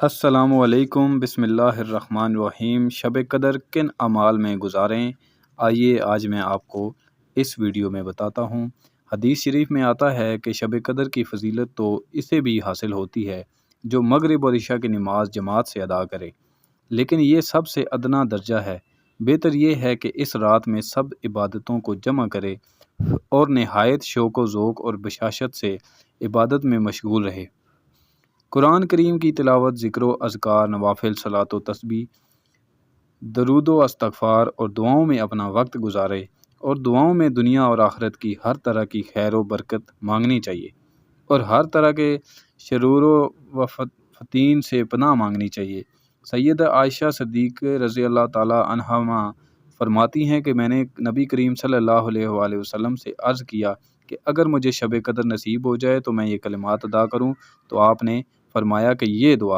السلام علیکم، بسم اللہ الرحمن الرحیم۔ شب قدر کن اعمال میں گزاریں؟ آئیے آج میں آپ کو اس ویڈیو میں بتاتا ہوں۔ حدیث شریف میں آتا ہے کہ شب قدر کی فضیلت تو اسے بھی حاصل ہوتی ہے جو مغرب اور عشاء کی نماز جماعت سے ادا کرے، لیکن یہ سب سے ادنا درجہ ہے۔ بہتر یہ ہے کہ اس رات میں سب عبادتوں کو جمع کرے اور نہایت شوق و ذوق اور بشاشت سے عبادت میں مشغول رہے۔ قرآن کریم کی تلاوت، ذکر و اذکار، نوافل، صلاۃ و تسبیح، درود و استغفار اور دعاؤں میں اپنا وقت گزارے، اور دعاؤں میں دنیا اور آخرت کی ہر طرح کی خیر و برکت مانگنی چاہیے اور ہر طرح کے شرور و فتین سے پناہ مانگنی چاہیے۔ سیدہ عائشہ صدیق رضی اللہ تعالی عنہا فرماتی ہیں کہ میں نے نبی کریم صلی اللہ علیہ وآلہ وسلم سے عرض کیا کہ اگر مجھے شب قدر نصیب ہو جائے تو میں یہ کلمات ادا کروں، تو آپ نے فرمایا کہ یہ دعا